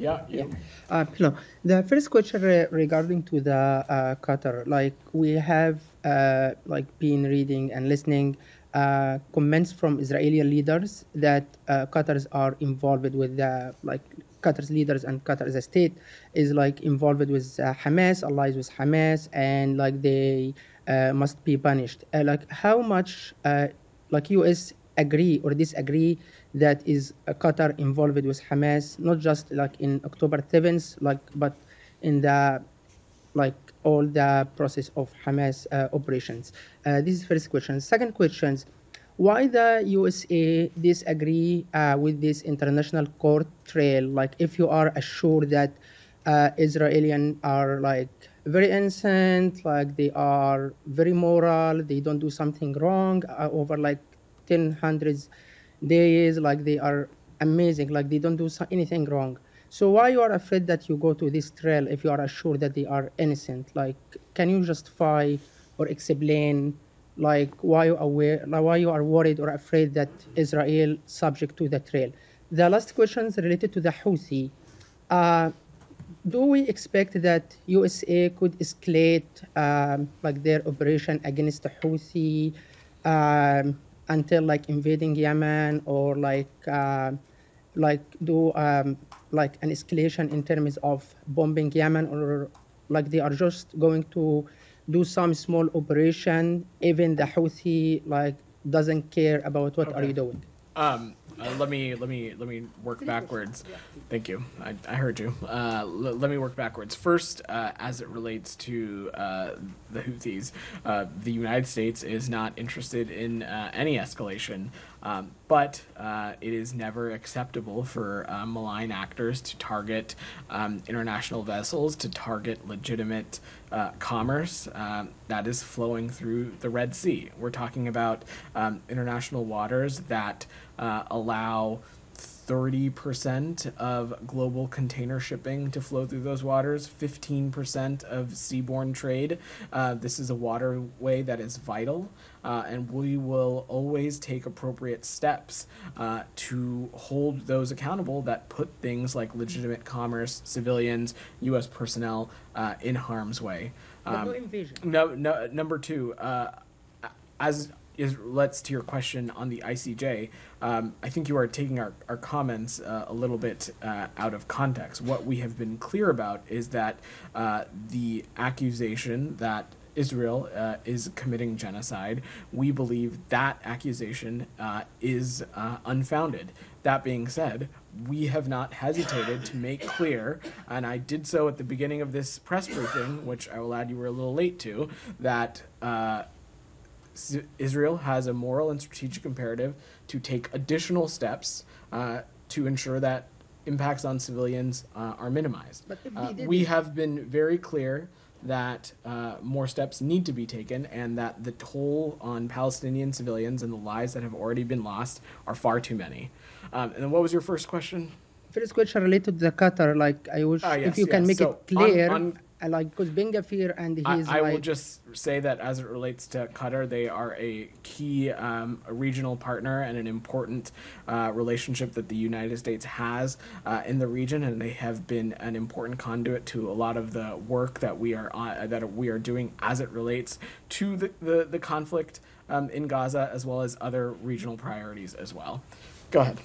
Yeah, Yeah. you. Hello. The first question regarding to the Qatar, like we have like been reading and listening comments from Israeli leaders that Qatars are involved with the like Qatar's leaders and Qatar as a state is like involved with Hamas, allies with Hamas, and like they must be punished. Like how much like US agree or disagree that is Qatar involved with Hamas, not just like in October 7th, like but in the like all the process of Hamas operations. This is first question. Second questions, why the USA disagree with this international court trail? Like if you are assured that Israelis are like very innocent, like they are very moral, they don't do something wrong over like 10 hundreds days, like they are amazing, like they don't do anything wrong. So why you are afraid that you go to this trail if you are assured that they are innocent? Like, can you justify or explain like why you aware, like why you are worried or afraid that Israel subject to the trail? The last question is related to the Houthi. Uh, do we expect that USA could escalate like their operation against the Houthi until like invading Yemen or like do like an escalation in terms of bombing Yemen, or like they are just going to do some small operation even the Houthi like doesn't care about what are Okay. you doing? Let me work backwards. Thank you. I heard you. Let me work backwards. First, as it relates to the Houthis, the United States is not interested in any escalation, but it is never acceptable for malign actors to target international vessels, to target legitimate commerce that is flowing through the Red Sea. We're talking about international waters that allow 30% of global container shipping to flow through those waters, 15% of seaborne trade. This is a waterway that is vital, and we will always take appropriate steps to hold those accountable that put things like legitimate commerce, civilians, U.S. personnel in harm's way. But no invasion. No. Number two, as is let's to your question on the ICJ, I think you are taking our comments a little bit out of context. What we have been clear about is that the accusation that Israel is committing genocide, we believe that accusation is unfounded. That being said, we have not hesitated to make clear, and I did so at the beginning of this press briefing, which I will add you were a little late to, that Israel has a moral and strategic imperative to take additional steps to ensure that impacts on civilians are minimized. But if they We didn't, have been very clear that more steps need to be taken and that the toll on Palestinian civilians and the lives that have already been lost are far too many. And then what was your first question? first question related to the Qatar, like I wish if Yes, you can yes. make So it clear, on like because Bengafir and he's I will like just say that as it relates to Qatar, they are a key a regional partner and an important relationship that the United States has in the region, and they have been an important conduit to a lot of the work that we are doing as it relates to the conflict in Gaza, as well as other regional priorities as well. Go ahead.